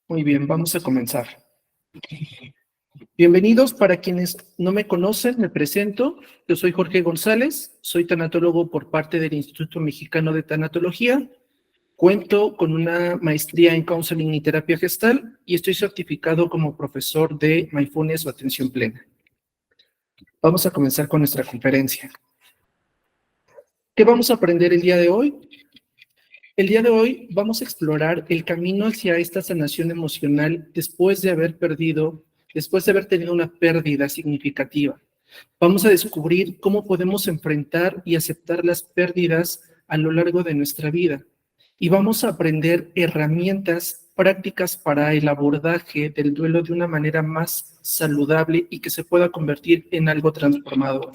Muy bien, vamos a comenzar. Bienvenidos. Para quienes no me conocen, me presento. Yo soy Jorge González, soy tanatólogo por parte del Instituto Mexicano de Tanatología. Cuento con una maestría en Counseling y Terapia Gestal y estoy certificado como profesor de Mindfulness o Atención Plena. Vamos a comenzar con nuestra conferencia. ¿Qué vamos a aprender el día de hoy? El día de hoy vamos a explorar el camino hacia esta sanación emocional después de haber tenido una pérdida significativa. Vamos a descubrir cómo podemos enfrentar y aceptar las pérdidas a lo largo de nuestra vida. Y vamos a aprender herramientas prácticas para el abordaje del duelo de una manera más saludable y que se pueda convertir en algo transformador.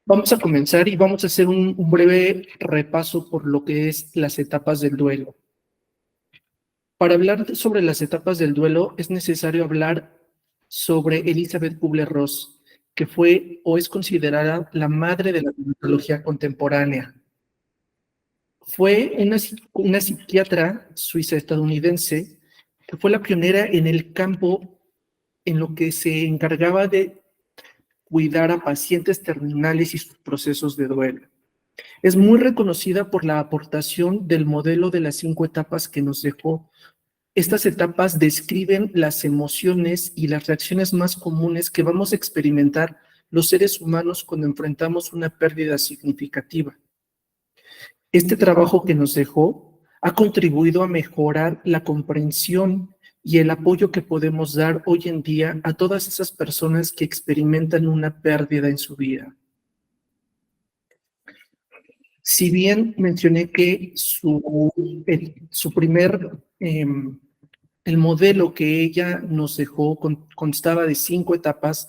Vamos a comenzar y vamos a hacer un breve repaso por lo que es las etapas del duelo. Para hablar sobre las etapas del duelo es necesario hablar sobre Elizabeth Kubler-Ross, que fue o es considerada la madre de la tanatología contemporánea. Fue una psiquiatra suiza-estadounidense que fue la pionera en el campo en lo que se encargaba de cuidar a pacientes terminales y sus procesos de duelo. Es muy reconocida por la aportación del modelo de las 5 etapas que nos dejó. Estas etapas describen las emociones y las reacciones más comunes que vamos a experimentar los seres humanos cuando enfrentamos una pérdida significativa. Este trabajo que nos dejó ha contribuido a mejorar la comprensión y el apoyo que podemos dar hoy en día a todas esas personas que experimentan una pérdida en su vida. Si bien mencioné que el modelo que ella nos dejó constaba de 5 etapas,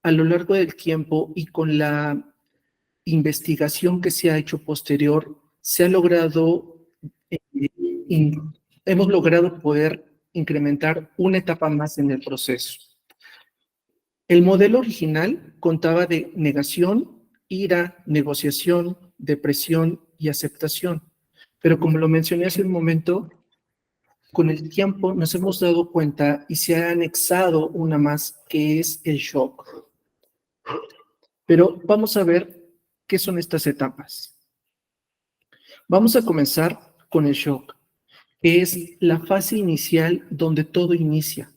a lo largo del tiempo y con la investigación que se ha hecho posterior, hemos logrado poder incrementar una etapa más en el proceso. El modelo original contaba de negación, ira, negociación, depresión y aceptación. Pero como lo mencioné hace un momento, con el tiempo nos hemos dado cuenta y se ha anexado una más, que es el shock. Pero vamos a ver qué son estas etapas. Vamos a comenzar con el shock, que es la fase inicial donde todo inicia.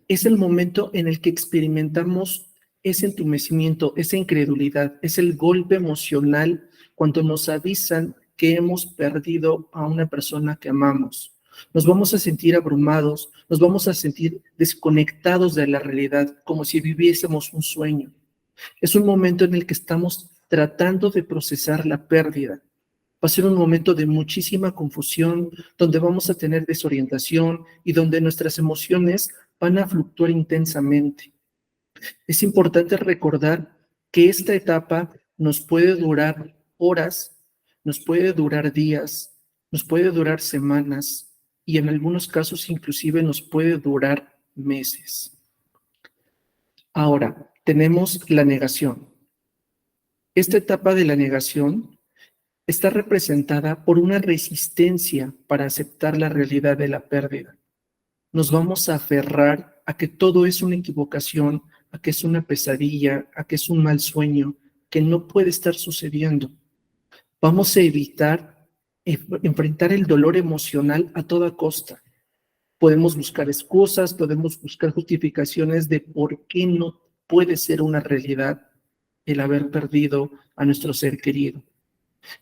Es el momento en el que experimentamos ese entumecimiento, esa incredulidad, es el golpe emocional cuando nos avisan que hemos perdido a una persona que amamos. Nos vamos a sentir abrumados, nos vamos a sentir desconectados de la realidad, como si viviésemos un sueño. Es un momento en el que estamos tratando de procesar la pérdida. Va a ser un momento de muchísima confusión, donde vamos a tener desorientación y donde nuestras emociones van a fluctuar intensamente. Es importante recordar que esta etapa nos puede durar horas, nos puede durar días, nos puede durar semanas y en algunos casos inclusive nos puede durar meses. Ahora, tenemos la negación. Esta etapa de la negación está representada por una resistencia para aceptar la realidad de la pérdida. Nos vamos a aferrar a que todo es una equivocación, a que es una pesadilla, a que es un mal sueño, que no puede estar sucediendo. Vamos a evitar enfrentar el dolor emocional a toda costa. Podemos buscar excusas, podemos buscar justificaciones de por qué no puede ser una realidad el haber perdido a nuestro ser querido.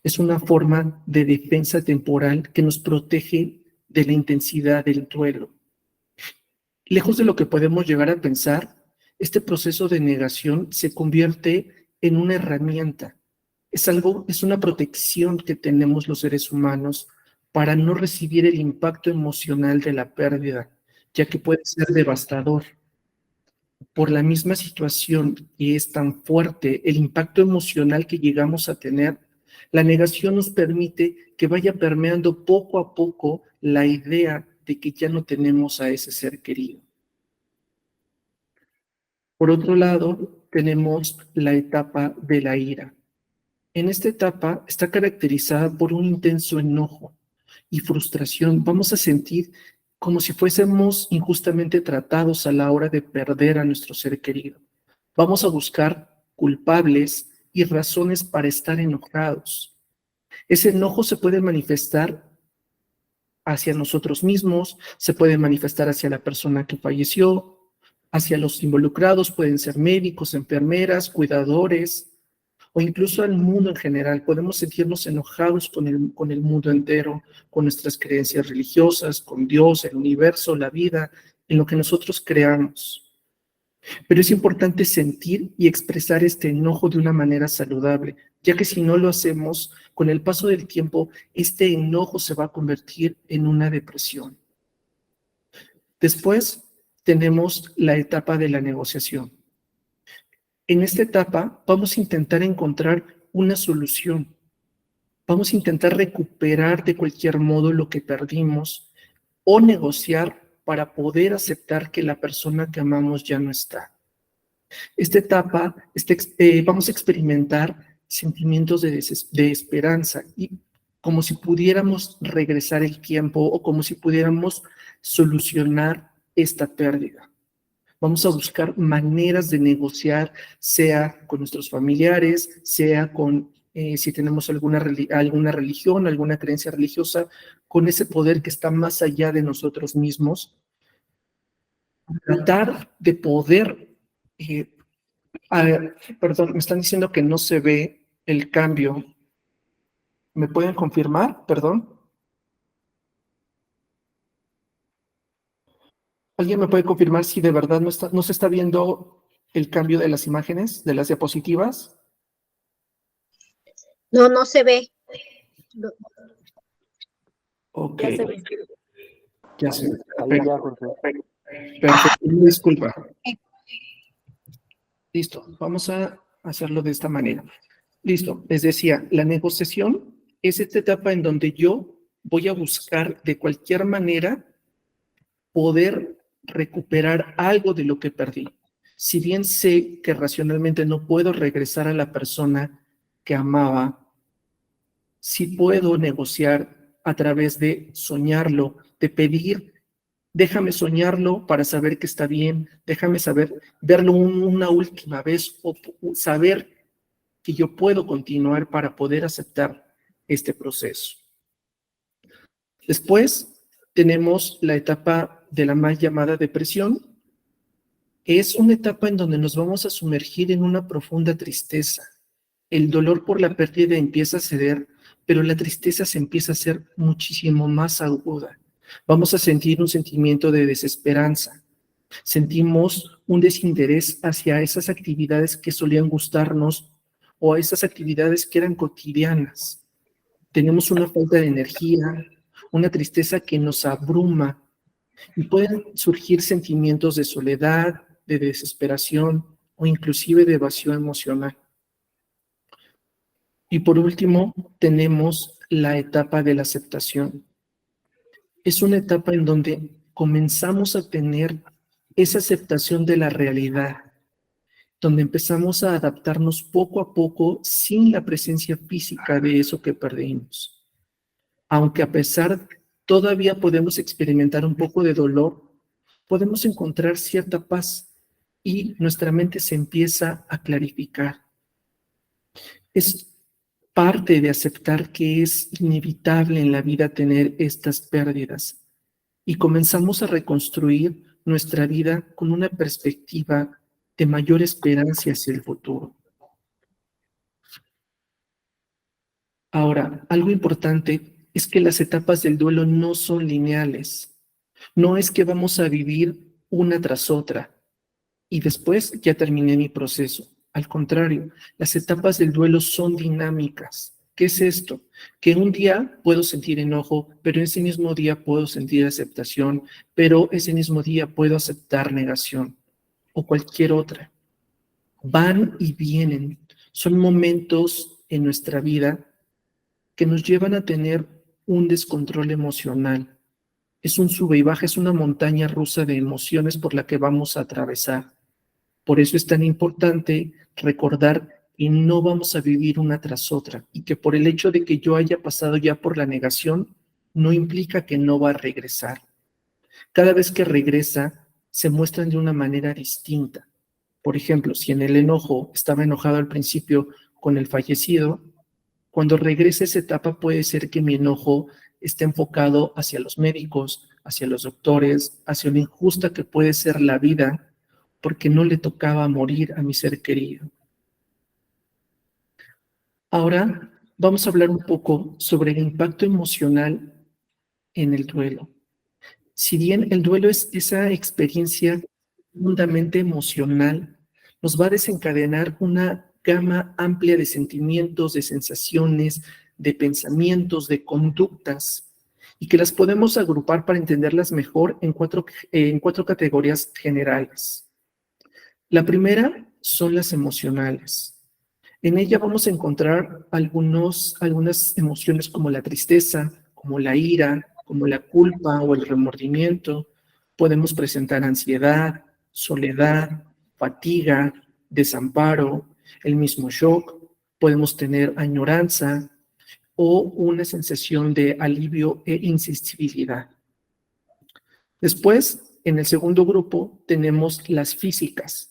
Es una forma de defensa temporal que nos protege de la intensidad del duelo. Lejos de lo que podemos llegar a pensar, este proceso de negación se convierte en una herramienta. Es una protección que tenemos los seres humanos para no recibir el impacto emocional de la pérdida, ya que puede ser devastador. Por la misma situación que es tan fuerte, el impacto emocional que llegamos a tener, la negación nos permite que vaya permeando poco a poco la idea de que ya no tenemos a ese ser querido. Por otro lado, tenemos la etapa de la ira. En esta etapa está caracterizada por un intenso enojo y frustración. Vamos a sentir como si fuésemos injustamente tratados a la hora de perder a nuestro ser querido. Vamos a buscar culpables y razones para estar enojados. Ese enojo se puede manifestar hacia nosotros mismos, se puede manifestar hacia la persona que falleció, hacia los involucrados, pueden ser médicos, enfermeras, cuidadores, o incluso al mundo en general. Podemos sentirnos enojados con el mundo entero, con nuestras creencias religiosas, con Dios, el universo, la vida, en lo que nosotros creamos. Pero es importante sentir y expresar este enojo de una manera saludable, ya que si no lo hacemos, con el paso del tiempo, este enojo se va a convertir en una depresión. Después tenemos la etapa de la negociación. En esta etapa vamos a intentar encontrar una solución. Vamos a intentar recuperar de cualquier modo lo que perdimos o negociar para poder aceptar que la persona que amamos ya no está. Esta etapa, vamos a experimentar sentimientos de esperanza y como si pudiéramos regresar el tiempo o como si pudiéramos solucionar esta pérdida. Vamos a buscar maneras de negociar, sea con nuestros familiares, sea con, si tenemos alguna religión, alguna creencia religiosa, con ese poder que está más allá de nosotros mismos. Tratar de poder perdón, me están diciendo que no se ve el cambio. ¿Me pueden confirmar? Perdón. ¿Alguien me puede confirmar si de verdad no se está viendo el cambio de las imágenes, de las diapositivas? No, no se ve. Ok. Ya se ve. Ya se ve. Ahí ya, Jorge. Perfecto. Disculpa. Listo. Vamos a hacerlo de esta manera. Listo. Les decía, la negociación es esta etapa en donde yo voy a buscar de cualquier manera poder recuperar algo de lo que perdí. Si bien sé que racionalmente no puedo regresar a la persona que amaba, sí puedo negociar a través de soñarlo, de pedir, déjame soñarlo para saber que está bien, déjame verlo una última vez o saber que yo puedo continuar para poder aceptar este proceso. Después tenemos la etapa de la mal llamada depresión. Es una etapa en donde nos vamos a sumergir en una profunda tristeza. El dolor por la pérdida empieza a ceder, pero la tristeza se empieza a hacer muchísimo más aguda. Vamos a sentir un sentimiento de desesperanza. Sentimos un desinterés hacia esas actividades que solían gustarnos o a esas actividades que eran cotidianas. Tenemos una falta de energía, una tristeza que nos abruma y pueden surgir sentimientos de soledad, de desesperación o inclusive de vacío emocional. Y por último, tenemos la etapa de la aceptación. Es una etapa en donde comenzamos a tener esa aceptación de la realidad, donde empezamos a adaptarnos poco a poco sin la presencia física de eso que perdimos. Aunque a pesar, todavía podemos experimentar un poco de dolor, podemos encontrar cierta paz y nuestra mente se empieza a clarificar. Es parte de aceptar que es inevitable en la vida tener estas pérdidas y comenzamos a reconstruir nuestra vida con una perspectiva de mayor esperanza hacia el futuro. Ahora, algo importante es que las etapas del duelo no son lineales. No es que vamos a vivir una tras otra y después ya terminé mi proceso. Al contrario, las etapas del duelo son dinámicas. ¿Qué es esto? Que un día puedo sentir enojo, pero ese mismo día puedo sentir aceptación, pero ese mismo día puedo aceptar negación o cualquier otra. Van y vienen. Son momentos en nuestra vida que nos llevan a tener un descontrol emocional. Es un sube y baja, es una montaña rusa de emociones por la que vamos a atravesar. Por eso es tan importante recordar que no vamos a vivir una tras otra y que por el hecho de que yo haya pasado ya por la negación, no implica que no va a regresar. Cada vez que regresa, se muestran de una manera distinta. Por ejemplo, si en el enojo estaba enojado al principio con el fallecido, cuando regrese esa etapa puede ser que mi enojo esté enfocado hacia los médicos, hacia los doctores, hacia lo injusta que puede ser la vida, porque no le tocaba morir a mi ser querido. Ahora vamos a hablar un poco sobre el impacto emocional en el duelo. Si bien el duelo es esa experiencia profundamente emocional, nos va a desencadenar una gama amplia de sentimientos, de sensaciones, de pensamientos, de conductas, y que las podemos agrupar para entenderlas mejor en cuatro categorías generales. La primera son las emocionales. En ella vamos a encontrar algunas emociones como la tristeza, como la ira, como la culpa o el remordimiento. Podemos presentar ansiedad, soledad, fatiga, desamparo, el mismo shock. Podemos tener añoranza o una sensación de alivio e insensibilidad. Después, en el segundo grupo, tenemos las físicas,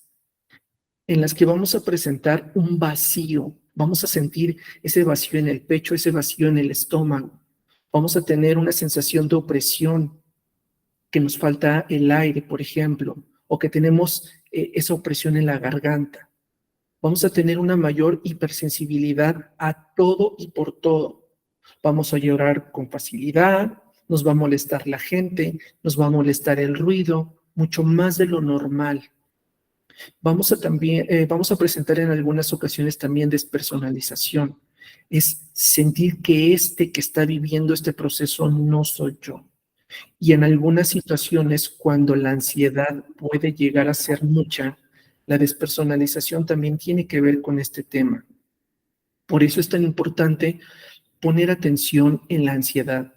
en las que vamos a presentar un vacío, vamos a sentir ese vacío en el pecho, ese vacío en el estómago, vamos a tener una sensación de opresión, que nos falta el aire, por ejemplo, o que tenemos esa opresión en la garganta. Vamos a tener una mayor hipersensibilidad a todo y por todo. Vamos a llorar con facilidad, nos va a molestar la gente, nos va a molestar el ruido, mucho más de lo normal. Vamos a presentar en algunas ocasiones también despersonalización. Es sentir que que está viviendo este proceso no soy yo. Y en algunas situaciones, cuando la ansiedad puede llegar a ser mucha, la despersonalización también tiene que ver con este tema. Por eso es tan importante poner atención en la ansiedad.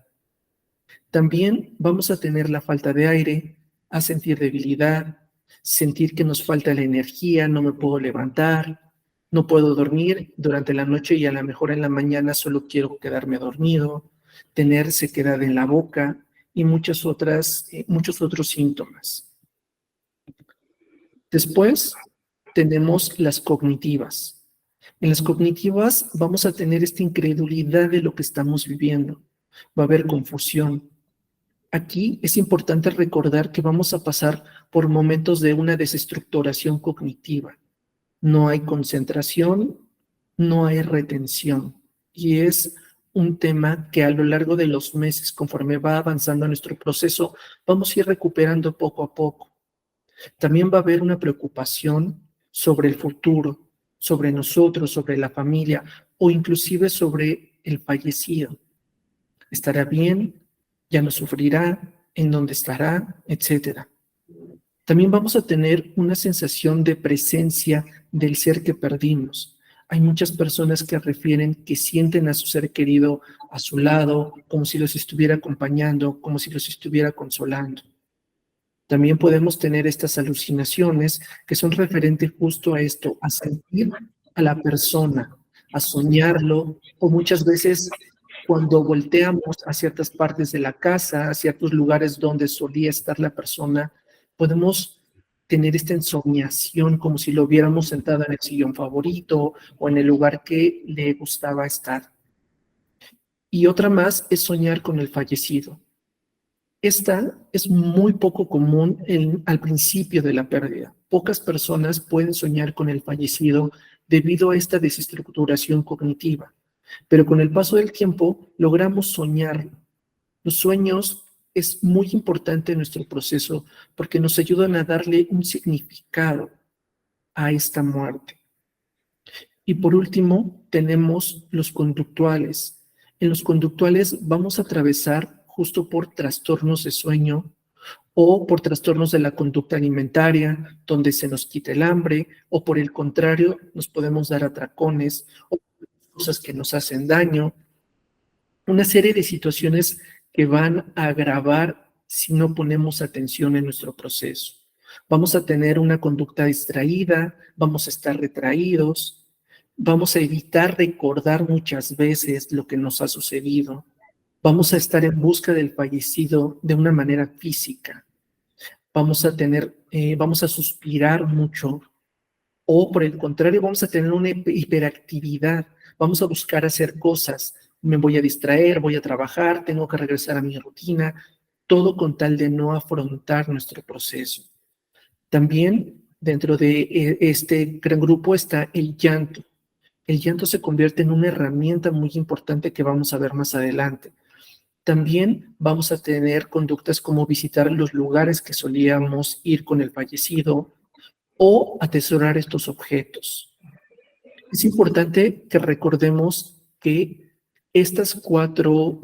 También vamos a tener la falta de aire, a sentir debilidad, sentir que nos falta la energía, no me puedo levantar, no puedo dormir durante la noche y a lo mejor en la mañana solo quiero quedarme dormido, tener sequedad en la boca y muchos otros síntomas. Después tenemos las cognitivas. En las cognitivas vamos a tener esta incredulidad de lo que estamos viviendo. Va a haber confusión. Aquí es importante recordar que vamos a pasar por momentos de una desestructuración cognitiva. No hay concentración, no hay retención. Y es un tema que a lo largo de los meses, conforme va avanzando nuestro proceso, vamos a ir recuperando poco a poco. También va a haber una preocupación sobre el futuro, sobre nosotros, sobre la familia o inclusive sobre el fallecido. ¿Estará bien? ¿Ya no sufrirá? ¿En dónde estará? Etcétera. También vamos a tener una sensación de presencia del ser que perdimos. Hay muchas personas que refieren que sienten a su ser querido a su lado, como si los estuviera acompañando, como si los estuviera consolando. También podemos tener estas alucinaciones que son referentes justo a esto, a sentir a la persona, a soñarlo, o muchas veces cuando volteamos a ciertas partes de la casa, a ciertos lugares donde solía estar la persona, podemos tener esta ensoñación como si lo hubiéramos sentado en el sillón favorito o en el lugar que le gustaba estar. Y otra más es soñar con el fallecido. Esta es muy poco común al principio de la pérdida. Pocas personas pueden soñar con el fallecido debido a esta desestructuración cognitiva, pero con el paso del tiempo logramos soñarlo. Los sueños es muy importante en nuestro proceso porque nos ayudan a darle un significado a esta muerte. Y por último, tenemos los conductuales. En los conductuales vamos a atravesar justo por trastornos de sueño o por trastornos de la conducta alimentaria, donde se nos quita el hambre, o por el contrario, nos podemos dar atracones o cosas que nos hacen daño. Una serie de situaciones que van a agravar si no ponemos atención en nuestro proceso. Vamos a tener una conducta distraída, vamos a estar retraídos, vamos a evitar recordar muchas veces lo que nos ha sucedido. Vamos a estar en busca del fallecido de una manera física. Vamos a suspirar mucho, o por el contrario, vamos a tener una hiperactividad. Vamos a buscar hacer cosas. Me voy a distraer, voy a trabajar, tengo que regresar a mi rutina, todo con tal de no afrontar nuestro proceso. También dentro de este gran grupo está el llanto. El llanto se convierte en una herramienta muy importante que vamos a ver más adelante. También vamos a tener conductas como visitar los lugares que solíamos ir con el fallecido o atesorar estos objetos. Es importante que recordemos que estas cuatro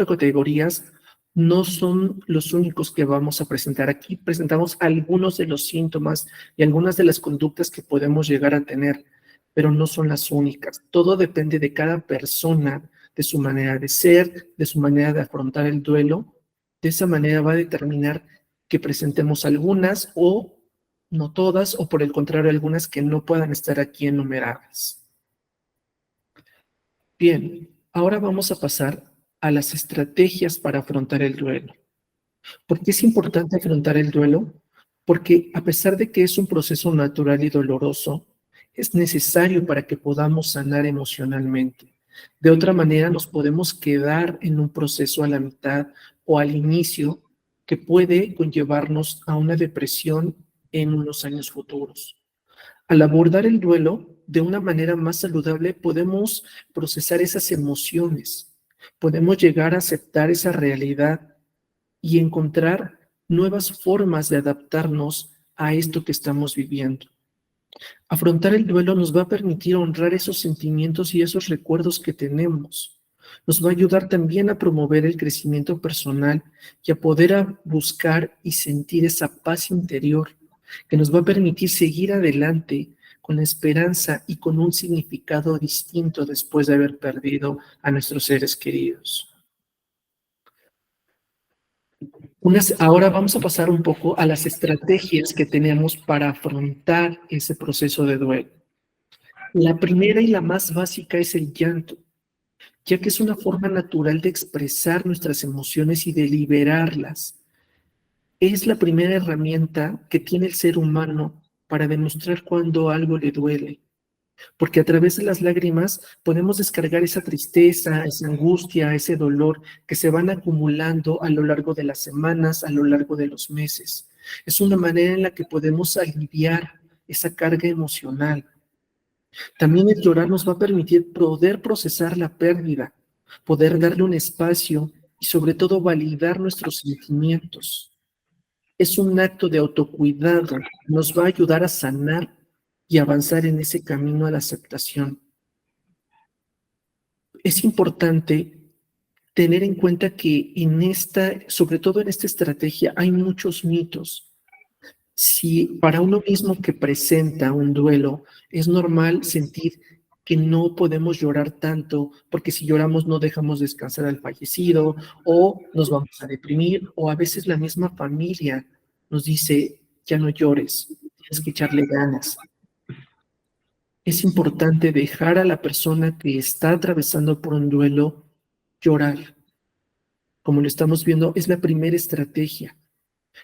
categorías no son los únicos que vamos a presentar. Aquí presentamos algunos de los síntomas y algunas de las conductas que podemos llegar a tener, pero no son las únicas. Todo depende de cada persona, de su manera de ser, de su manera de afrontar el duelo. De esa manera va a determinar que presentemos algunas o no todas, o por el contrario, algunas que no puedan estar aquí enumeradas. Bien, ahora vamos a pasar a las estrategias para afrontar el duelo. ¿Por qué es importante afrontar el duelo? Porque a pesar de que es un proceso natural y doloroso, es necesario para que podamos sanar emocionalmente. De otra manera, nos podemos quedar en un proceso a la mitad o al inicio que puede conllevarnos a una depresión en unos años futuros. Al abordar el duelo de una manera más saludable, podemos procesar esas emociones, podemos llegar a aceptar esa realidad y encontrar nuevas formas de adaptarnos a esto que estamos viviendo. Afrontar el duelo nos va a permitir honrar esos sentimientos y esos recuerdos que tenemos. Nos va a ayudar también a promover el crecimiento personal y a poder buscar y sentir esa paz interior que nos va a permitir seguir adelante con la esperanza y con un significado distinto después de haber perdido a nuestros seres queridos. Ahora vamos a pasar un poco a las estrategias que tenemos para afrontar ese proceso de duelo. La primera y la más básica es el llanto, ya que es una forma natural de expresar nuestras emociones y de liberarlas. Es la primera herramienta que tiene el ser humano para demostrar cuando algo le duele, porque a través de las lágrimas podemos descargar esa tristeza, esa angustia, ese dolor que se van acumulando a lo largo de las semanas, a lo largo de los meses. Es una manera en la que podemos aliviar esa carga emocional. También el llorar nos va a permitir poder procesar la pérdida, poder darle un espacio y sobre todo validar nuestros sentimientos. Es un acto de autocuidado, nos va a ayudar a sanar y avanzar en ese camino a la aceptación. Es importante tener en cuenta que sobre todo en esta estrategia, hay muchos mitos. Si para uno mismo que presenta un duelo es normal sentir que no podemos llorar tanto, porque si lloramos no dejamos descansar al fallecido, o nos vamos a deprimir, o a veces la misma familia nos dice, ya no llores, tienes que echarle ganas. Es importante dejar a la persona que está atravesando por un duelo llorar. Como lo estamos viendo, es la primera estrategia.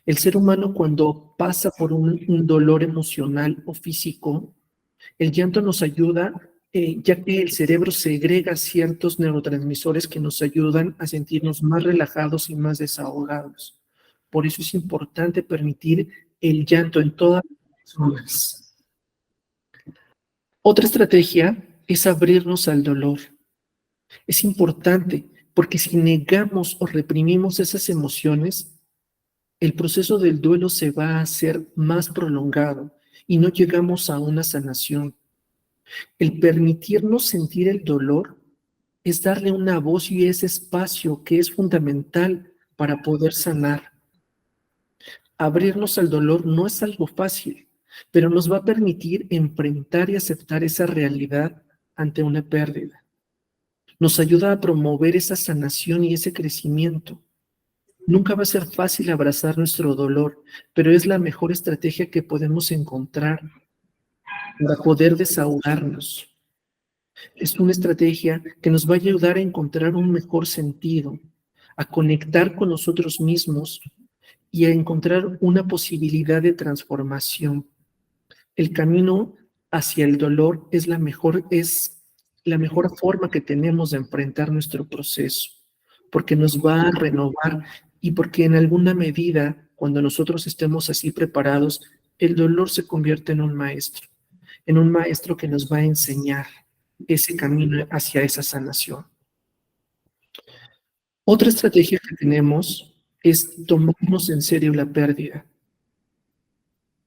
El ser humano cuando pasa por un dolor emocional o físico, el llanto nos ayuda, ya que el cerebro segrega ciertos neurotransmisores que nos ayudan a sentirnos más relajados y más desahogados. Por eso es importante permitir el llanto en todas las personas. Otra estrategia es abrirnos al dolor. Es importante porque si negamos o reprimimos esas emociones, el proceso del duelo se va a hacer más prolongado y no llegamos a una sanación. El permitirnos sentir el dolor es darle una voz y ese espacio que es fundamental para poder sanar. Abrirnos al dolor no es algo fácil, pero nos va a permitir enfrentar y aceptar esa realidad ante una pérdida. Nos ayuda a promover esa sanación y ese crecimiento. Nunca va a ser fácil abrazar nuestro dolor, pero es la mejor estrategia que podemos encontrar para poder desahogarnos. Es una estrategia que nos va a ayudar a encontrar un mejor sentido, a conectar con nosotros mismos y a encontrar una posibilidad de transformación. El camino hacia el dolor es la mejor forma que tenemos de enfrentar nuestro proceso, porque nos va a renovar y porque en alguna medida, cuando nosotros estemos así preparados, el dolor se convierte en un maestro que nos va a enseñar ese camino hacia esa sanación. Otra estrategia que tenemos es tomarnos en serio la pérdida.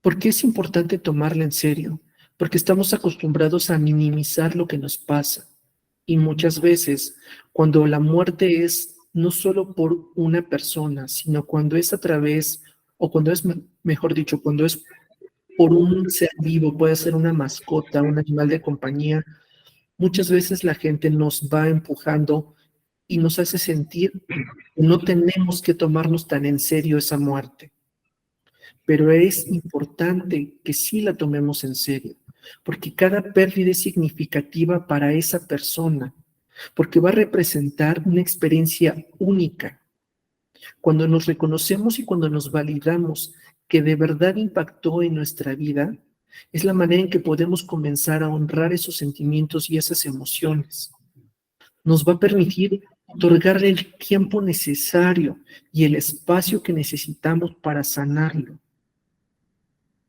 ¿Por qué es importante tomarla en serio? Porque estamos acostumbrados a minimizar lo que nos pasa. Y muchas veces, cuando la muerte es no solo por una persona, sino cuando es a través, o cuando es, mejor dicho, cuando es por un ser vivo, puede ser una mascota, un animal de compañía, muchas veces la gente nos va empujando y nos hace sentir que no tenemos que tomarnos tan en serio esa muerte. Pero es importante que sí la tomemos en serio, porque cada pérdida es significativa para esa persona, porque va a representar una experiencia única. Cuando nos reconocemos y cuando nos validamos que de verdad impactó en nuestra vida, es la manera en que podemos comenzar a honrar esos sentimientos y esas emociones. Nos va a permitir otorgarle el tiempo necesario y el espacio que necesitamos para sanarlo.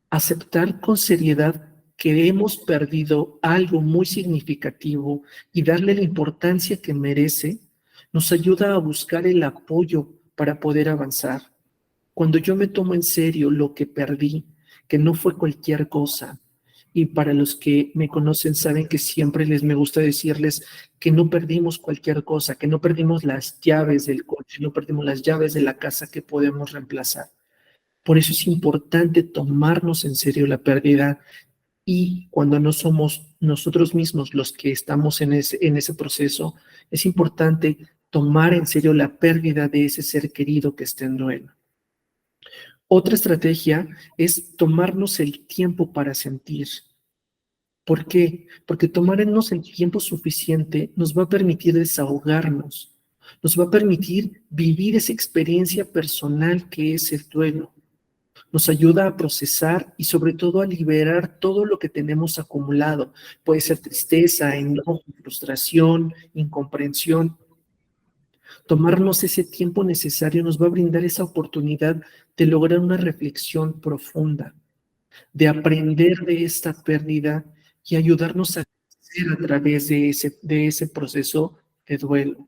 Aceptar con seriedad que hemos perdido algo muy significativo y darle la importancia que merece, nos ayuda a buscar el apoyo para poder avanzar. Cuando yo me tomo en serio lo que perdí, que no fue cualquier cosa, y para los que me conocen saben que siempre me gusta decirles que no perdimos cualquier cosa, que no perdimos las llaves del coche, no perdimos las llaves de la casa que podemos reemplazar. Por eso es importante tomarnos en serio la pérdida y cuando no somos nosotros mismos los que estamos en ese proceso, es importante tomar en serio la pérdida de ese ser querido que está en duelo. Otra estrategia es tomarnos el tiempo para sentir. ¿Por qué? Porque tomarnos el tiempo suficiente nos va a permitir desahogarnos, nos va a permitir vivir esa experiencia personal que es el duelo. Nos ayuda a procesar y sobre todo a liberar todo lo que tenemos acumulado. Puede ser tristeza, enojo, frustración, incomprensión. Tomarnos ese tiempo necesario nos va a brindar esa oportunidad de lograr una reflexión profunda, de aprender de esta pérdida y ayudarnos a crecer a través de ese proceso de duelo.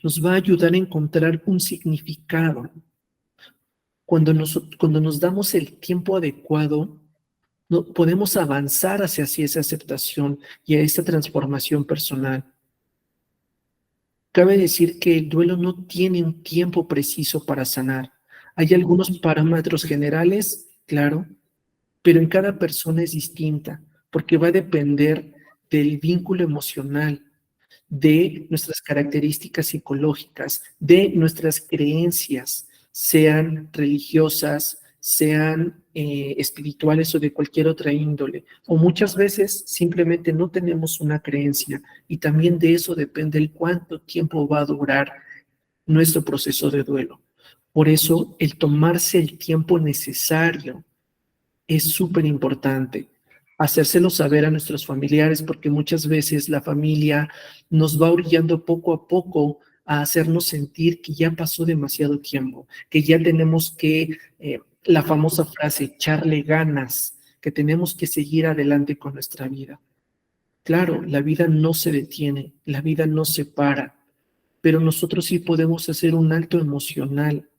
Nos va a ayudar a encontrar un significado. Cuando nos damos el tiempo adecuado, no, podemos avanzar hacia esa aceptación y a esa transformación personal. Cabe decir que el duelo no tiene un tiempo preciso para sanar. Hay algunos parámetros generales, claro, pero en cada persona es distinta, porque va a depender del vínculo emocional, de nuestras características psicológicas, de nuestras creencias, sean religiosas, sean espirituales o de cualquier otra índole. O muchas veces simplemente no tenemos una creencia y también de eso depende el cuánto tiempo va a durar nuestro proceso de duelo. Por eso, el tomarse el tiempo necesario es súper importante hacérselo saber a nuestros familiares porque muchas veces la familia nos va orillando poco a poco a hacernos sentir que ya pasó demasiado tiempo, que ya tenemos que, la famosa frase, echarle ganas, que tenemos que seguir adelante con nuestra vida. Claro, la vida no se detiene, la vida no se para, pero nosotros sí podemos hacer un alto emocional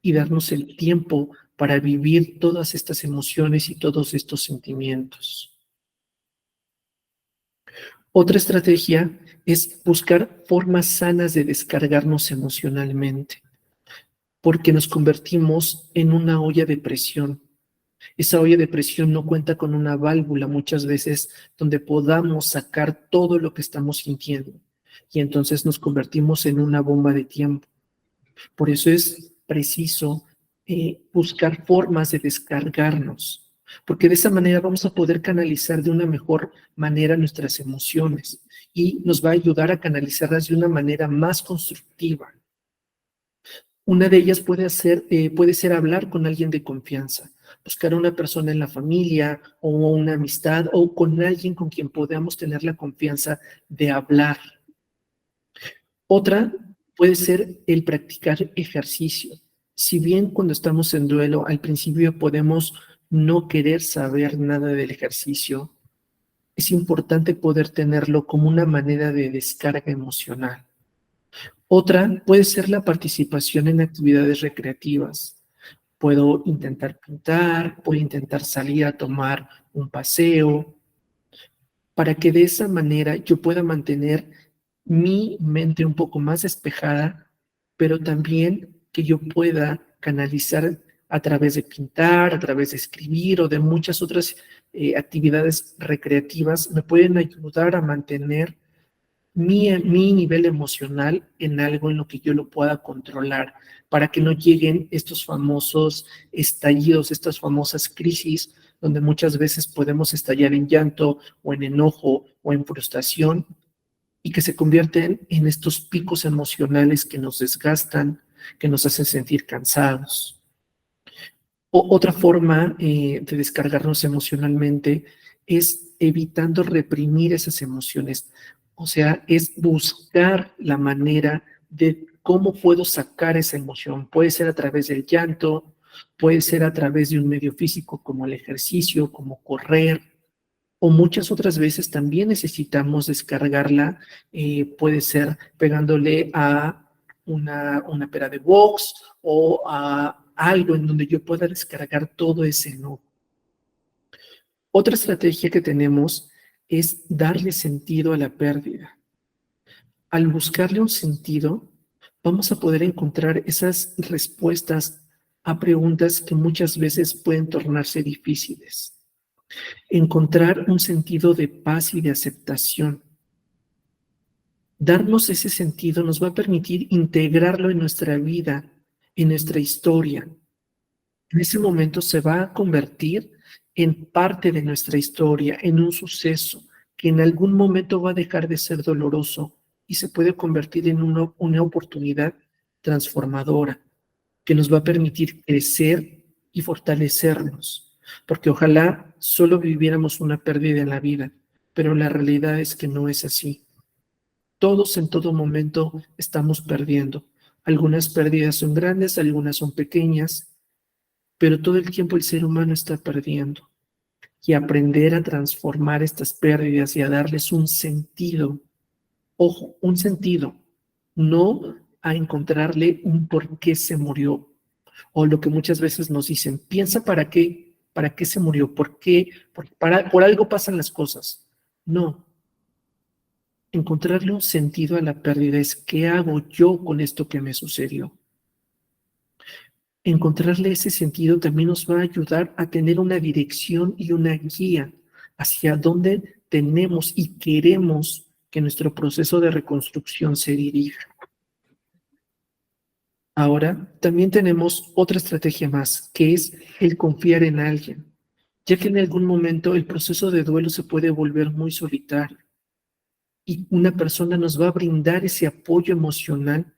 y darnos el tiempo para vivir todas estas emociones y todos estos sentimientos. Otra estrategia es buscar formas sanas de descargarnos emocionalmente, porque nos convertimos en una olla de presión. Esa olla de presión no cuenta con una válvula muchas veces donde podamos sacar todo lo que estamos sintiendo y entonces nos convertimos en una bomba de tiempo. Por eso es preciso buscar formas de descargarnos. porque de esa manera vamos a poder canalizar de una mejor manera nuestras emociones y nos va a ayudar a canalizarlas de una manera más constructiva. Una de ellas puede ser hablar con alguien de confianza, buscar a una persona en la familia o una amistad o con alguien con quien podamos tener la confianza de hablar. Otra puede ser el practicar ejercicio. Si bien cuando estamos en duelo al principio podemos no querer saber nada del ejercicio, es importante poder tenerlo como una manera de descarga emocional. Otra puede ser la participación en actividades recreativas. Puedo intentar pintar, puedo intentar salir a tomar un paseo, para que de esa manera yo pueda mantener mi mente un poco más despejada, pero también que yo pueda canalizar a través de pintar, a través de escribir o de muchas otras actividades recreativas, me pueden ayudar a mantener mi nivel emocional en algo en lo que yo lo pueda controlar, para que no lleguen estos famosos estallidos, estas famosas crisis, donde muchas veces podemos estallar en llanto o en enojo o en frustración y que se convierten en estos picos emocionales que nos desgastan, que nos hacen sentir cansados. Otra forma de descargarnos emocionalmente es evitando reprimir esas emociones. O sea, es buscar la manera de cómo puedo sacar esa emoción. Puede ser a través del llanto, puede ser a través de un medio físico como el ejercicio, como correr, o muchas otras veces también necesitamos descargarla, puede ser pegándole a una pera de box o a algo en donde yo pueda descargar todo ese enojo. Otra estrategia que tenemos es darle sentido a la pérdida. Al buscarle un sentido, vamos a poder encontrar esas respuestas a preguntas que muchas veces pueden tornarse difíciles. Encontrar un sentido de paz y de aceptación. Darnos ese sentido nos va a permitir integrarlo en nuestra vida, en nuestra historia. En ese momento se va a convertir en parte de nuestra historia, en un suceso que en algún momento va a dejar de ser doloroso y se puede convertir en una oportunidad transformadora que nos va a permitir crecer y fortalecernos, porque ojalá solo viviéramos una pérdida en la vida, pero la realidad es que no es así. Todos en todo momento estamos perdiendo. Algunas pérdidas son grandes, algunas son pequeñas, pero todo el tiempo el ser humano está perdiendo. Y aprender a transformar estas pérdidas y a darles un sentido, ojo, un sentido, no a encontrarle un por qué se murió, o lo que muchas veces nos dicen, piensa para qué se murió, por qué, por algo pasan las cosas. No, encontrarle un sentido a la pérdida es qué hago yo con esto que me sucedió. Encontrarle ese sentido también nos va a ayudar a tener una dirección y una guía hacia dónde tenemos y queremos que nuestro proceso de reconstrucción se dirija. Ahora, también tenemos otra estrategia más, que es el confiar en alguien, ya que en algún momento el proceso de duelo se puede volver muy solitario y una persona nos va a brindar ese apoyo emocional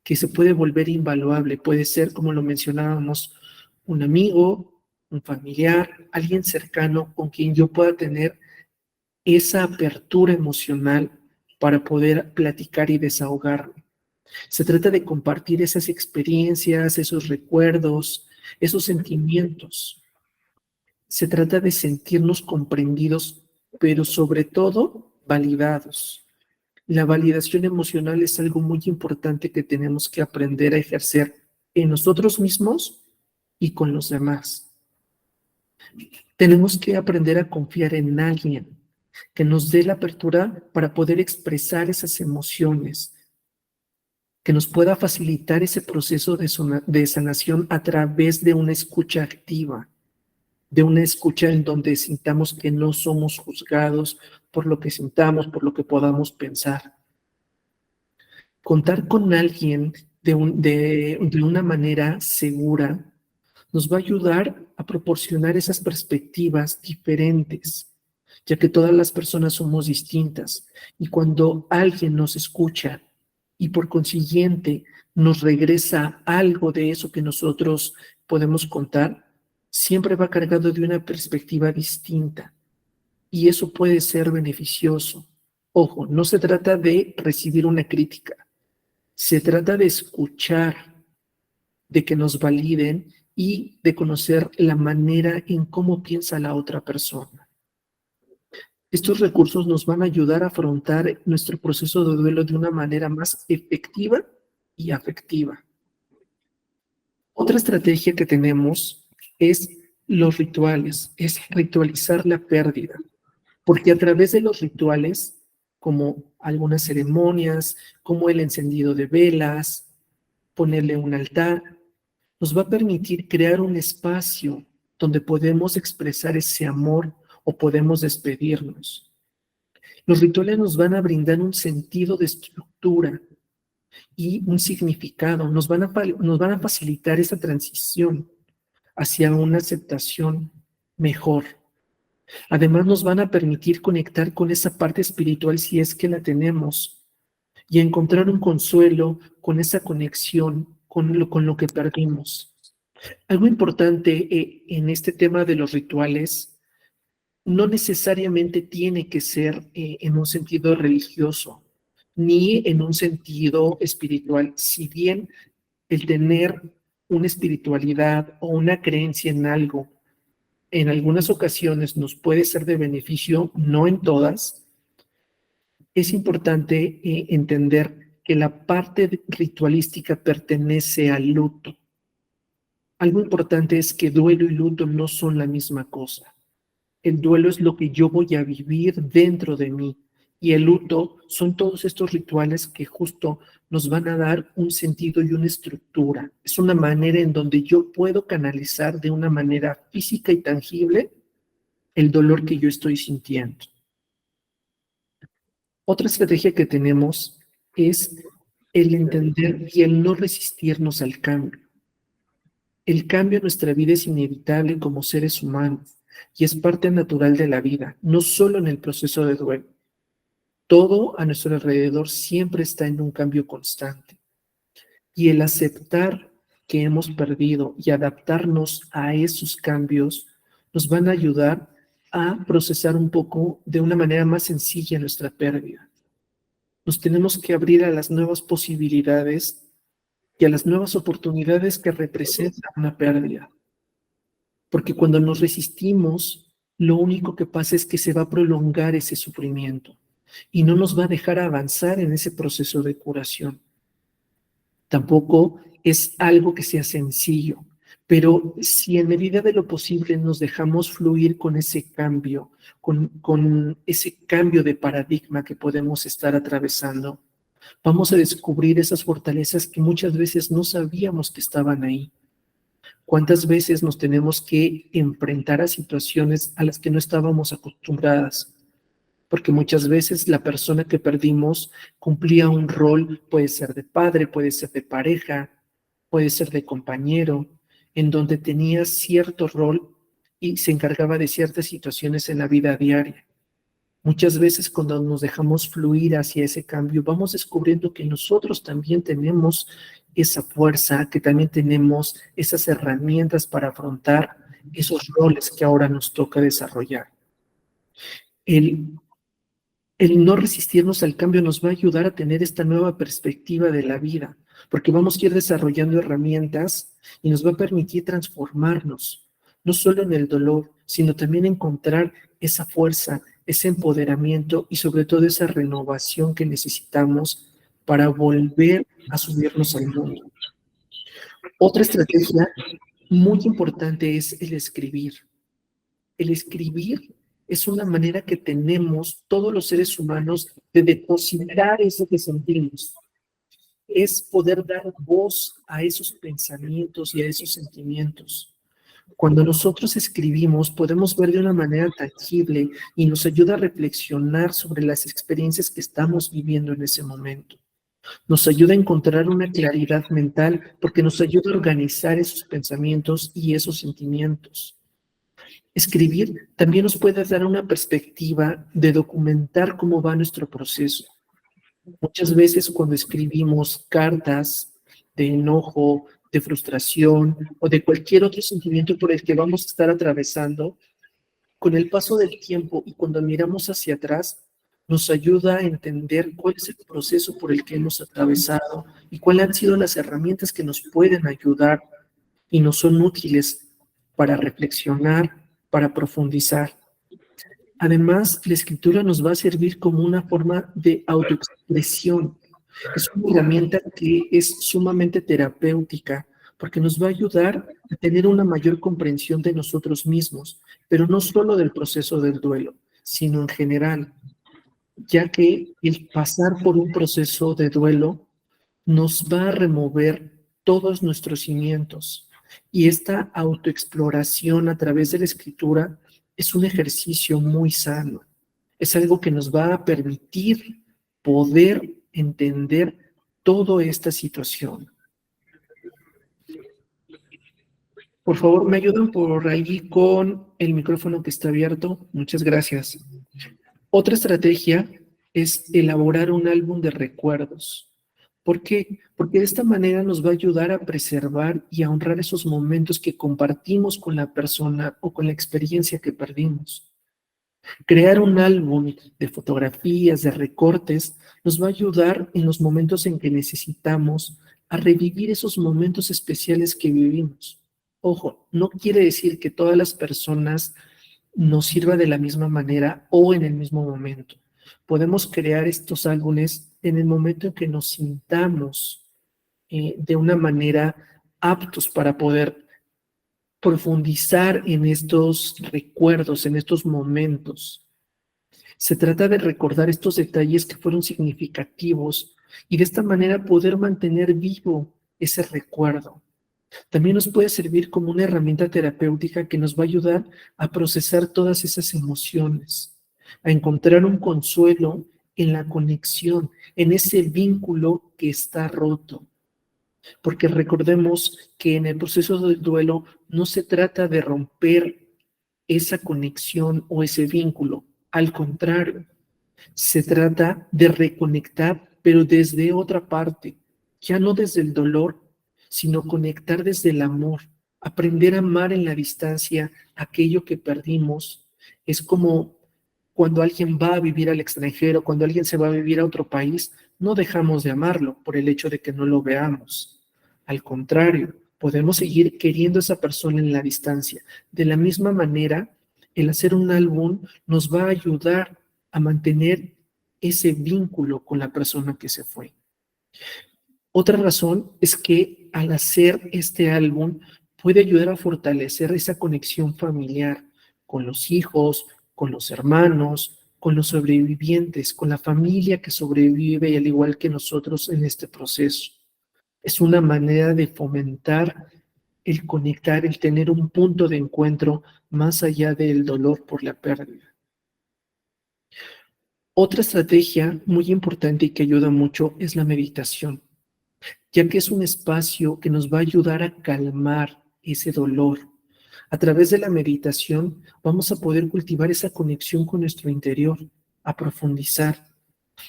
que se puede volver invaluable. Puede ser, como lo mencionábamos, un amigo, un familiar, alguien cercano con quien yo pueda tener esa apertura emocional para poder platicar y desahogarme. Se trata de compartir esas experiencias, esos recuerdos, esos sentimientos. Se trata de sentirnos comprendidos, pero sobre todo validados. La validación emocional es algo muy importante que tenemos que aprender a ejercer en nosotros mismos y con los demás. Tenemos que aprender a confiar en alguien que nos dé la apertura para poder expresar esas emociones, que nos pueda facilitar ese proceso de sanación a través de una escucha activa, de una escucha en donde sintamos que no somos juzgados por lo que sintamos, por lo que podamos pensar. Contar con alguien de una manera segura nos va a ayudar a proporcionar esas perspectivas diferentes, ya que todas las personas somos distintas. Y cuando alguien nos escucha y por consiguiente nos regresa algo de eso que nosotros podemos contar, siempre va cargado de una perspectiva distinta. Y eso puede ser beneficioso. Ojo, no se trata de recibir una crítica, se trata de escuchar, de que nos validen y de conocer la manera en cómo piensa la otra persona. Estos recursos nos van a ayudar a afrontar nuestro proceso de duelo de una manera más efectiva y afectiva. Otra estrategia que tenemos es los rituales, es ritualizar la pérdida, porque a través de los rituales, como algunas ceremonias, como el encendido de velas, ponerle un altar, nos va a permitir crear un espacio donde podemos expresar ese amor o podemos despedirnos. Los rituales nos van a brindar un sentido de estructura y un significado, nos van a facilitar esa transición hacia una aceptación mejor. Además, nos van a permitir conectar con esa parte espiritual si es que la tenemos y encontrar un consuelo con esa conexión con lo que perdimos. Algo importante en este tema de los rituales no necesariamente tiene que ser en un sentido religioso ni en un sentido espiritual. Si bien el tener una espiritualidad o una creencia en algo en algunas ocasiones nos puede ser de beneficio, no en todas, es importante entender que la parte ritualística pertenece al luto. Algo importante es que duelo y luto no son la misma cosa. El duelo es lo que yo voy a vivir dentro de mí y el luto son todos estos rituales que justo nos van a dar un sentido y una estructura. Es una manera en donde yo puedo canalizar de una manera física y tangible el dolor que yo estoy sintiendo. Otra estrategia que tenemos es el entender y el no resistirnos al cambio. El cambio en nuestra vida es inevitable como seres humanos y es parte natural de la vida, no solo en el proceso de duelo. Todo a nuestro alrededor siempre está en un cambio constante. Y el aceptar que hemos perdido y adaptarnos a esos cambios nos van a ayudar a procesar un poco de una manera más sencilla nuestra pérdida. Nos tenemos que abrir a las nuevas posibilidades y a las nuevas oportunidades que representa una pérdida. Porque cuando nos resistimos, lo único que pasa es que se va a prolongar ese sufrimiento y no nos va a dejar avanzar en ese proceso de curación. Tampoco es algo que sea sencillo, pero si en medida de lo posible nos dejamos fluir con ese cambio, con ese cambio de paradigma que podemos estar atravesando, vamos a descubrir esas fortalezas que muchas veces no sabíamos que estaban ahí. ¿Cuántas veces nos tenemos que enfrentar a situaciones a las que no estábamos acostumbradas? Porque muchas veces la persona que perdimos cumplía un rol, puede ser de padre, puede ser de pareja, puede ser de compañero, en donde tenía cierto rol y se encargaba de ciertas situaciones en la vida diaria. Muchas veces cuando nos dejamos fluir hacia ese cambio, vamos descubriendo que nosotros también tenemos esa fuerza, que también tenemos esas herramientas para afrontar esos roles que ahora nos toca desarrollar. El, el no resistirnos al cambio nos va a ayudar a tener esta nueva perspectiva de la vida, porque vamos a ir desarrollando herramientas y nos va a permitir transformarnos, no solo en el dolor, sino también encontrar esa fuerza, ese empoderamiento y sobre todo esa renovación que necesitamos para volver a subirnos al mundo. Otra estrategia muy importante es el escribir. El escribir es una manera que tenemos todos los seres humanos de depositar eso que sentimos. Es poder dar voz a esos pensamientos y a esos sentimientos. Cuando nosotros escribimos, podemos ver de una manera tangible y nos ayuda a reflexionar sobre las experiencias que estamos viviendo en ese momento. Nos ayuda a encontrar una claridad mental porque nos ayuda a organizar esos pensamientos y esos sentimientos. Escribir también nos puede dar una perspectiva de documentar cómo va nuestro proceso. Muchas veces cuando escribimos cartas de enojo, de frustración o de cualquier otro sentimiento por el que vamos a estar atravesando, con el paso del tiempo y cuando miramos hacia atrás, nos ayuda a entender cuál es el proceso por el que hemos atravesado y cuáles han sido las herramientas que nos pueden ayudar y nos son útiles para reflexionar, para profundizar. Además, la escritura nos va a servir como una forma de autoexpresión. Es una herramienta que es sumamente terapéutica porque nos va a ayudar a tener una mayor comprensión de nosotros mismos, pero no solo del proceso del duelo, sino en general, ya que el pasar por un proceso de duelo nos va a remover todos nuestros cimientos. Y esta autoexploración a través de la escritura es un ejercicio muy sano. Es algo que nos va a permitir poder entender toda esta situación. Por favor, me ayudan por ahí con el micrófono que está abierto. Muchas gracias. Otra estrategia es elaborar un álbum de recuerdos. ¿Por qué? Porque de esta manera nos va a ayudar a preservar y a honrar esos momentos que compartimos con la persona o con la experiencia que perdimos. Crear un álbum de fotografías, de recortes, nos va a ayudar en los momentos en que necesitamos a revivir esos momentos especiales que vivimos. Ojo, no quiere decir que todas las personas nos sirva de la misma manera o en el mismo momento. Podemos crear estos álbumes en el momento en que nos sintamos de una manera aptos para poder profundizar en estos recuerdos, en estos momentos. Se trata de recordar estos detalles que fueron significativos y de esta manera poder mantener vivo ese recuerdo. También nos puede servir como una herramienta terapéutica que nos va a ayudar a procesar todas esas emociones, a encontrar un consuelo en la conexión, en ese vínculo que está roto. Porque recordemos que en el proceso del duelo no se trata de romper esa conexión o ese vínculo. Al contrario, se trata de reconectar, pero desde otra parte, ya no desde el dolor, sino conectar desde el amor, aprender a amar en la distancia aquello que perdimos. Es como cuando alguien va a vivir al extranjero, cuando alguien se va a vivir a otro país, no dejamos de amarlo por el hecho de que no lo veamos. Al contrario, podemos seguir queriendo a esa persona en la distancia. De la misma manera, el hacer un álbum nos va a ayudar a mantener ese vínculo con la persona que se fue. Otra razón es que al hacer este álbum puede ayudar a fortalecer esa conexión familiar con los hijos, con los hermanos, con los sobrevivientes, con la familia que sobrevive y al igual que nosotros en este proceso. Es una manera de fomentar el conectar, el tener un punto de encuentro más allá del dolor por la pérdida. Otra estrategia muy importante y que ayuda mucho es la meditación, ya que es un espacio que nos va a ayudar a calmar ese dolor. A través de la meditación vamos a poder cultivar esa conexión con nuestro interior, a profundizar.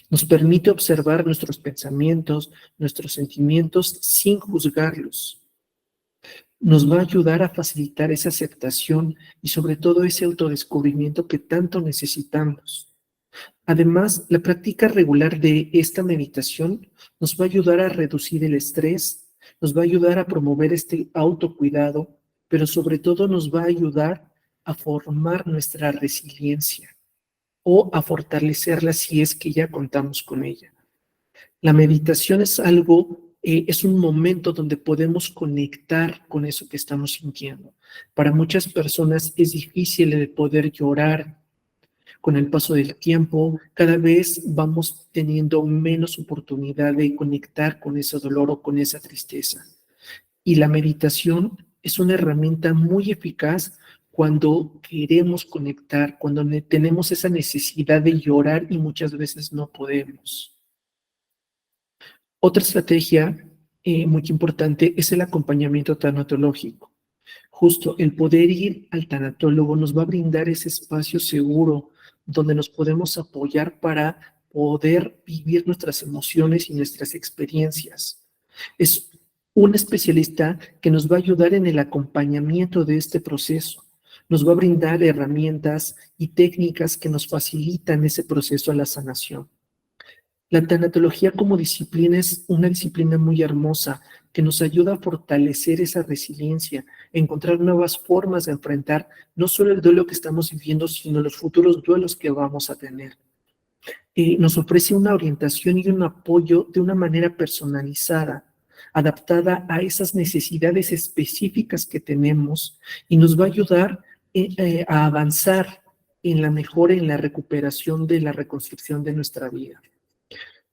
Nos permite observar nuestros pensamientos, nuestros sentimientos sin juzgarlos. Nos va a ayudar a facilitar esa aceptación y sobre todo ese autodescubrimiento que tanto necesitamos. Además, la práctica regular de esta meditación nos va a ayudar a reducir el estrés, nos va a ayudar a promover este autocuidado, pero sobre todo nos va a ayudar a formar nuestra resiliencia o a fortalecerla si es que ya contamos con ella. La meditación es algo, es un momento donde podemos conectar con eso que estamos sintiendo. Para muchas personas es difícil el poder llorar. Con el paso del tiempo, cada vez vamos teniendo menos oportunidad de conectar con ese dolor o con esa tristeza. Y la meditación es una herramienta muy eficaz cuando queremos conectar, cuando tenemos esa necesidad de llorar y muchas veces no podemos. Otra estrategia muy importante es el acompañamiento tanatológico. Justo el poder ir al tanatólogo nos va a brindar ese espacio seguro donde nos podemos apoyar para poder vivir nuestras emociones y nuestras experiencias. Es un especialista que nos va a ayudar en el acompañamiento de este proceso. Nos va a brindar herramientas y técnicas que nos facilitan ese proceso a la sanación. La tanatología como disciplina es una disciplina muy hermosa que nos ayuda a fortalecer esa resiliencia, a encontrar nuevas formas de enfrentar no solo el duelo que estamos viviendo, sino los futuros duelos que vamos a tener. Nos ofrece una orientación y un apoyo de una manera personalizada, adaptada a esas necesidades específicas que tenemos y nos va a ayudar a avanzar en la mejora, en la recuperación de la reconstrucción de nuestra vida.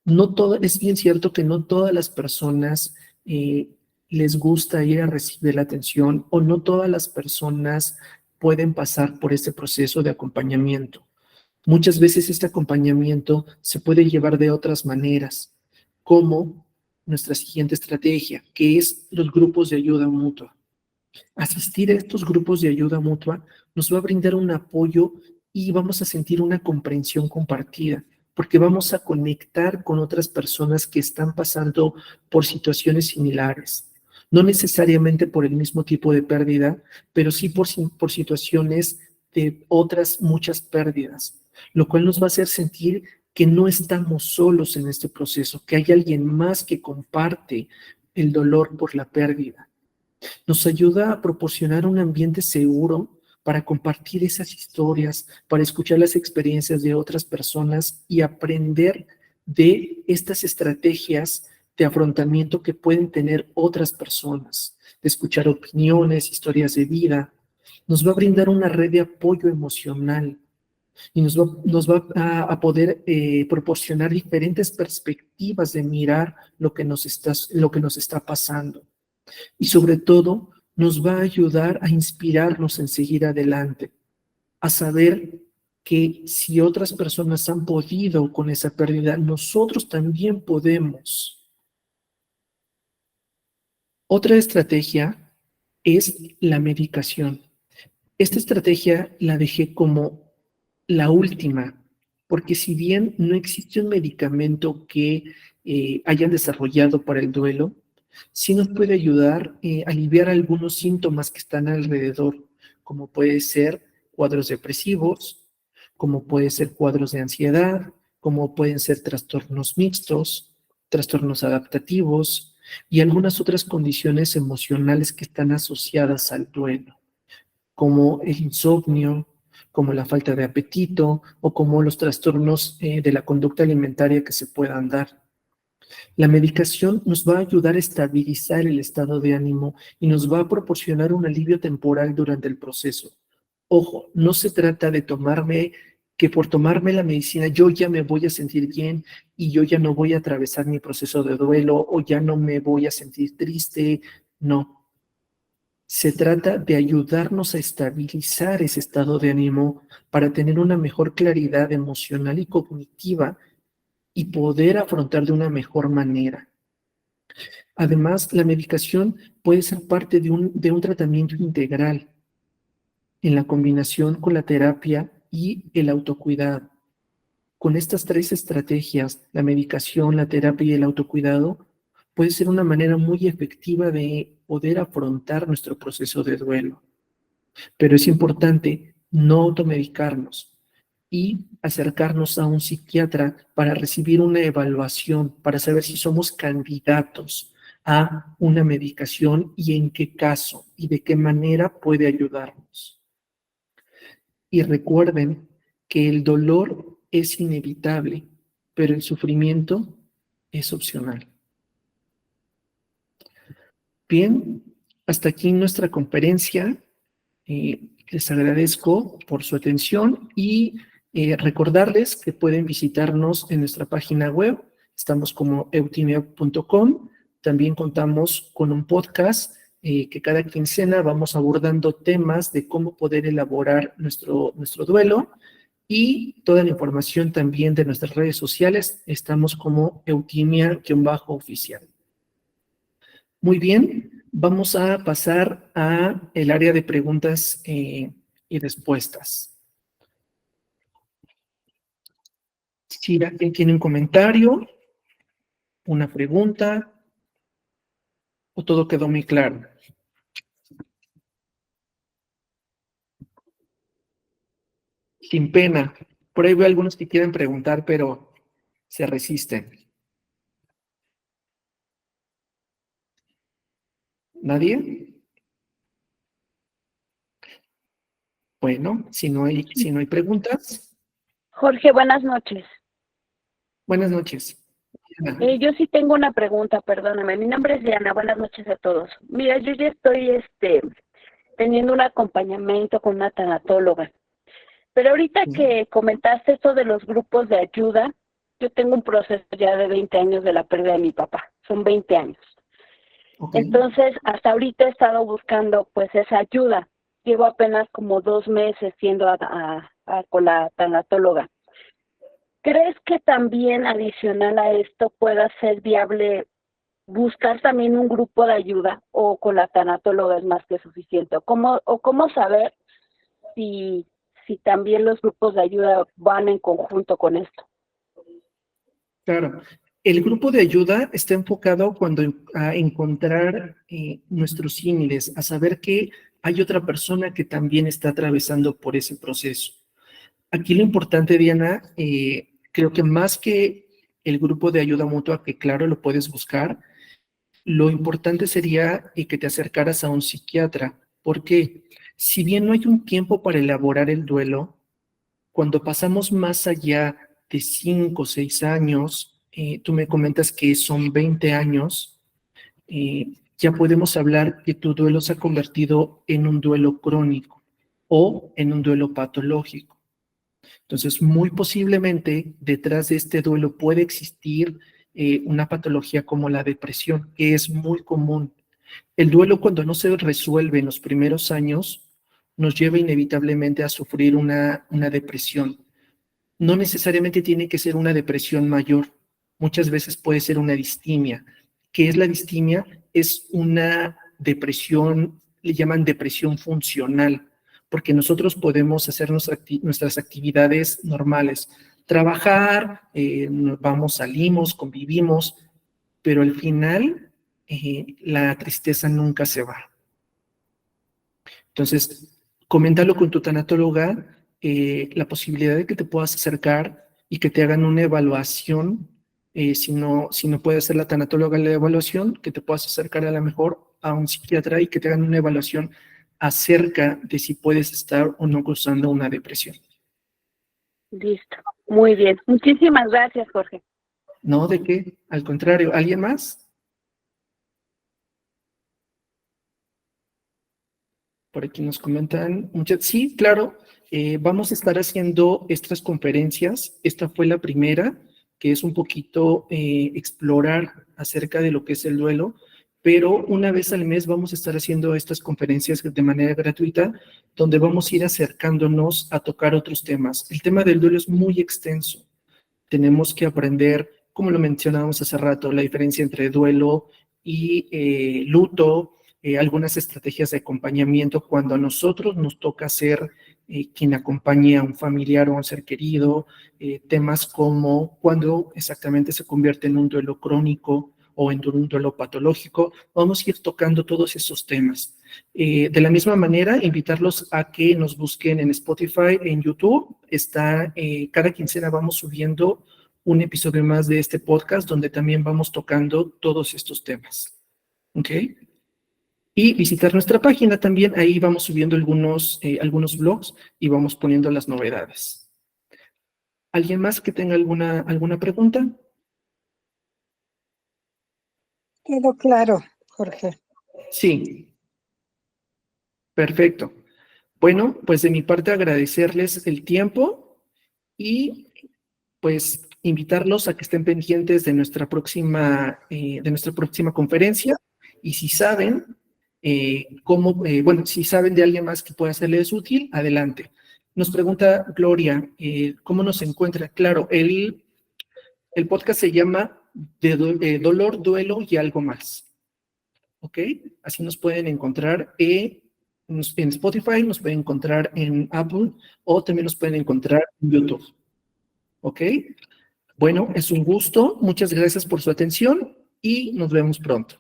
No todo, es bien cierto que no todas las personas les gusta ir a recibir la atención o no todas las personas pueden pasar por este proceso de acompañamiento. Muchas veces este acompañamiento se puede llevar de otras maneras, como nuestra siguiente estrategia, que es los grupos de ayuda mutua. Asistir a estos grupos de ayuda mutua nos va a brindar un apoyo y vamos a sentir una comprensión compartida, porque vamos a conectar con otras personas que están pasando por situaciones similares. No necesariamente por el mismo tipo de pérdida, pero sí por situaciones de otras muchas pérdidas, lo cual nos va a hacer sentir que no estamos solos en este proceso, que hay alguien más que comparte el dolor por la pérdida. Nos ayuda a proporcionar un ambiente seguro para compartir esas historias, para escuchar las experiencias de otras personas y aprender de estas estrategias de afrontamiento que pueden tener otras personas, de escuchar opiniones, historias de vida. Nos va a brindar una red de apoyo emocional y nos va a poder proporcionar diferentes perspectivas de mirar lo que nos está pasando. Y sobre todo, nos va a ayudar a inspirarnos en seguir adelante, a saber que si otras personas han podido con esa pérdida, nosotros también podemos. Otra estrategia es la medicación. Esta estrategia la dejé como la última, porque si bien no existe un medicamento que hayan desarrollado para el duelo, sí nos puede ayudar a aliviar algunos síntomas que están alrededor, como puede ser cuadros depresivos, como puede ser cuadros de ansiedad, como pueden ser trastornos mixtos, trastornos adaptativos y algunas otras condiciones emocionales que están asociadas al duelo, como el insomnio, como la falta de apetito o como los trastornos de la conducta alimentaria que se puedan dar. La medicación nos va a ayudar a estabilizar el estado de ánimo y nos va a proporcionar un alivio temporal durante el proceso. Ojo, no se trata de que por tomarme la medicina yo ya me voy a sentir bien y yo ya no voy a atravesar mi proceso de duelo o ya no me voy a sentir triste. No. Se trata de ayudarnos a estabilizar ese estado de ánimo para tener una mejor claridad emocional y cognitiva y poder afrontar de una mejor manera. Además, la medicación puede ser parte de un tratamiento integral en la combinación con la terapia y el autocuidado. Con estas tres estrategias, la medicación, la terapia y el autocuidado, puede ser una manera muy efectiva de poder afrontar nuestro proceso de duelo. Pero es importante no automedicarnos y acercarnos a un psiquiatra para recibir una evaluación, para saber si somos candidatos a una medicación y en qué caso y de qué manera puede ayudarnos. Y recuerden que el dolor es inevitable, pero el sufrimiento es opcional. Bien, hasta aquí nuestra conferencia. Les agradezco por su atención y recordarles que pueden visitarnos en nuestra página web. Estamos como eutimia.com. También contamos con un podcast que cada quincena vamos abordando temas de cómo poder elaborar nuestro duelo Y toda la información también de nuestras redes sociales, estamos como Eutimia-oficial. Muy bien, vamos a pasar a el área de preguntas y respuestas. Si alguien tiene un comentario, una pregunta, o todo quedó muy claro. Sin pena. Por ahí veo algunos que quieren preguntar, pero se resisten. ¿Nadie? Bueno, si no hay preguntas, Jorge, buenas noches. buenas noches. Yo sí tengo una pregunta, perdóname. Mi nombre es Diana, buenas noches a todos. Mira, yo ya estoy teniendo un acompañamiento con una tanatóloga. Pero ahorita que comentaste esto de los grupos de ayuda, yo tengo un proceso ya de 20 años de la pérdida de mi papá. Son 20 años. Okay. Entonces, hasta ahorita he estado buscando pues esa ayuda. Llevo apenas como 2 meses yendo con la tanatóloga. ¿Crees que también adicional a esto pueda ser viable buscar también un grupo de ayuda o con la tanatóloga es más que suficiente? ¿Cómo saber si también los grupos de ayuda van en conjunto con esto? Claro. El grupo de ayuda está enfocado a encontrar nuestros símiles, a saber que hay otra persona que también está atravesando por ese proceso. Aquí lo importante, Diana, creo que más que el grupo de ayuda mutua, que claro, lo puedes buscar, lo importante sería que te acercaras a un psiquiatra, porque si bien no hay un tiempo para elaborar el duelo, cuando pasamos más allá de 5 o 6 años, tú me comentas que son 20 años, ya podemos hablar que tu duelo se ha convertido en un duelo crónico o en un duelo patológico. Entonces, muy posiblemente detrás de este duelo puede existir una patología como la depresión, que es muy común. El duelo, cuando no se resuelve en los primeros años, nos lleva inevitablemente a sufrir una depresión. No necesariamente tiene que ser una depresión mayor, muchas veces puede ser una distimia. ¿Qué es la distimia? Es una depresión, le llaman depresión funcional, porque nosotros podemos hacer nuestras actividades normales, trabajar, vamos, salimos, convivimos, pero al final la tristeza nunca se va. Entonces, coméntalo con tu tanatóloga, la posibilidad de que te puedas acercar y que te hagan una evaluación, si no puede hacer la tanatóloga la evaluación, que te puedas acercar a lo mejor a un psiquiatra y que te hagan una evaluación acerca de si puedes estar o no cruzando una depresión. Listo, muy bien. Muchísimas gracias, Jorge. No, ¿de qué? Al contrario, ¿alguien más? Por aquí nos comentan muchas. Sí, claro, vamos a estar haciendo estas conferencias. Esta fue la primera, que es un poquito explorar acerca de lo que es el duelo, pero una vez al mes vamos a estar haciendo estas conferencias de manera gratuita, donde vamos a ir acercándonos a tocar otros temas. El tema del duelo es muy extenso. Tenemos que aprender, como lo mencionábamos hace rato, la diferencia entre duelo y luto, algunas estrategias de acompañamiento cuando a nosotros nos toca ser quien acompañe a un familiar o a un ser querido, temas como cuando exactamente se convierte en un duelo crónico o en un duelo patológico. Vamos a ir tocando todos esos temas. De la misma manera, invitarlos a que nos busquen en Spotify, en YouTube. Cada quincena vamos subiendo un episodio más de este podcast donde también vamos tocando todos estos temas. ¿Ok? Y visitar nuestra página también, ahí vamos subiendo algunos blogs y vamos poniendo las novedades. ¿Alguien más que tenga alguna pregunta? Quedó claro, Jorge. Sí. Perfecto. Bueno, pues de mi parte agradecerles el tiempo y pues invitarlos a que estén pendientes de nuestra próxima conferencia y si saben si saben de alguien más que pueda serles útil, adelante. Nos pregunta Gloria, ¿cómo nos encuentra? Claro, el podcast se llama Dolor, Duelo y Algo Más. ¿Ok? Así nos pueden encontrar en Spotify, nos pueden encontrar en Apple o también nos pueden encontrar en YouTube. ¿Ok? Bueno, es un gusto. Muchas gracias por su atención y nos vemos pronto.